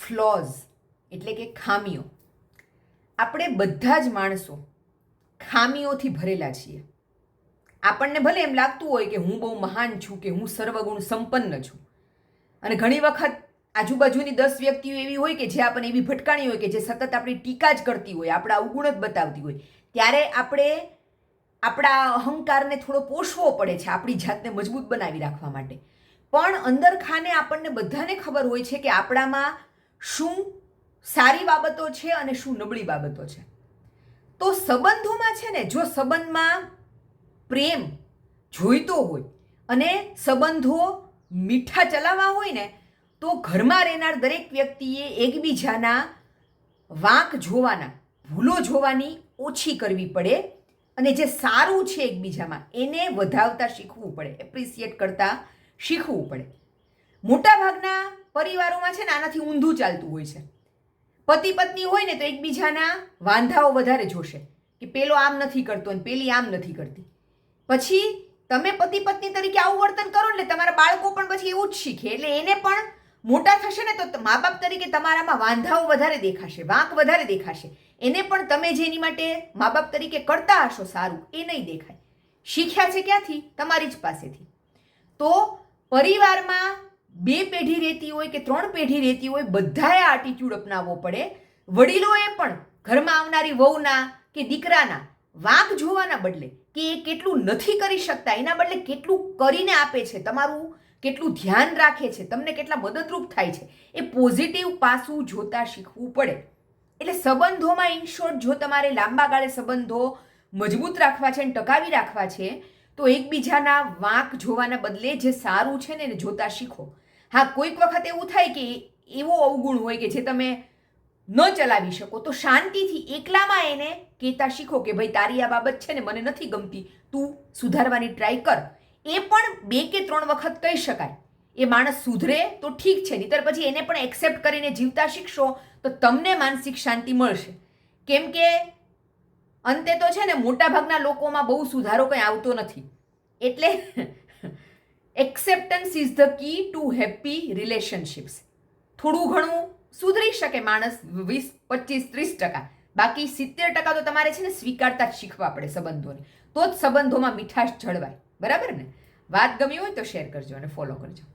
Flows એટલે કે ખામીઓ. આપણે બધા જ માણસો ખામીઓથી ભરેલા છીએ. આપણને ભલે એમ લાગતું હોય કે હું બહુ મહાન છું, કે હું સર્વગુણ સંપન્ન છું, અને ઘણી વખત આજુબાજુની 10 વ્યક્તિઓ એવી હોય કે જે આપણને એવી ભટકાણી હોય કે જે સતત આપણી ટીકા જ કરતી હોય, આપણા અવગુણ જ બતાવતી હોય, ત્યારે આપણે આપણા અહંકારને થોડો પોષવો પડે છે આપણી જાતને મજબૂત બનાવી રાખવા માટે. પણ અંદર ખાને આપણને બધાને ખબર હોય છે કે આપણામાં શું સારી બાબતો છે અને શું નબળી બાબતો છે. તો સંબંધોમાં છે ને, જો સંબંધમાં પ્રેમ જોઈતો હોય અને સંબંધો મીઠા ચલાવવા હોય ને, તો ઘરમાં રહેનાર દરેક વ્યક્તિએ એકબીજાના વાંક જોવાના, ભૂલો જોવાની ઓછી કરવી પડે, અને જે સારું છે એકબીજામાં એને વધાવતા શીખવું પડે, એપ્રિસિએટ કરતા શીખવું પડે. મોટાભાગના પરિવારોમાં છે ને આનાથી ઊંધું ચાલતું હોય છે. પતિ પત્ની હોય ને તો એકબીજાના વાંધાઓ વધારે જોશે કે પેલો આમ નથી કરતો અને પેલી આમ નથી કરતી. પછી તમે પતિ પત્ની તરીકે આવું વર્તન કરો એટલે તમારા બાળકો પણ પછી એવું જ શીખે. એટલે એને પણ મોટા થશે ને તો મા બાપ તરીકે તમારામાં વાંધાઓ વધારે દેખાશે, વાંક વધારે દેખાશે. એને પણ તમે જે એની માટે મા બાપ તરીકે કરતા હશો સારું, એ નહીં દેખાય. શીખ્યા છે ક્યાંથી? તમારી જ પાસેથી. તો પરિવારમાં 2 પેઢી રહેતી હોય કે 3 પેઢી રહેતી હોય, બધાએ આ એટીટ્યુડ અપનાવવો પડે. વડીલોએ પણ ઘરમાં આવનારી વહુના કે દીકરાના વાંક જોવાના બદલે કે એ કેટલું નથી કરી શકતા, એના બદલે કેટલું કરીને આપે છે, તમારું કેટલું ધ્યાન રાખે છે, તમને કેટલા મદદરૂપ થાય છે, એ પોઝિટિવ પાસું જોતા શીખવું પડે. એટલે સંબંધોમાં ઇન શોર્ટ, જો તમારે લાંબા ગાળે સંબંધો મજબૂત રાખવા છે અને ટકાવી રાખવા છે, તો એકબીજાના વાંક જોવાના બદલે જે સારું છે ને એને જોતા શીખો. હા, કોઈક વખત એવું થાય કે એવો અવગુણ હોય કે જે તમે ન ચલાવી શકો, તો શાંતિથી એકલામાં એને કહેતા શીખો કે ભાઈ તારી આ બાબત છે ને મને નથી ગમતી, તું સુધારવાની ટ્રાય કર. એ પણ 2 કે 3 વખત કહી શકાય. એ માણસ સુધરે તો ઠીક છે, નહીંતર પછી એને પણ એક્સેપ્ટ કરીને જીવતા શીખશો તો તમને માનસિક શાંતિ મળશે. કેમ કે અંતે તો છે ને મોટાભાગના લોકોમાં બહુ સુધારો કંઈ આવતો નથી. એટલે acceptance is the key to happy relationships. થોડું ઘણું સુધરી શકે માણસ 20, 25, 30%. બાકી 70% તો તમારે છે ને સ્વીકારતા જ શીખવા પડે સંબંધોને. તો જ સંબંધોમાં મીઠાશ જળવાય. બરાબર ને? વાત ગમી હોય તો શેર કરજો અને ફોલો કરજો.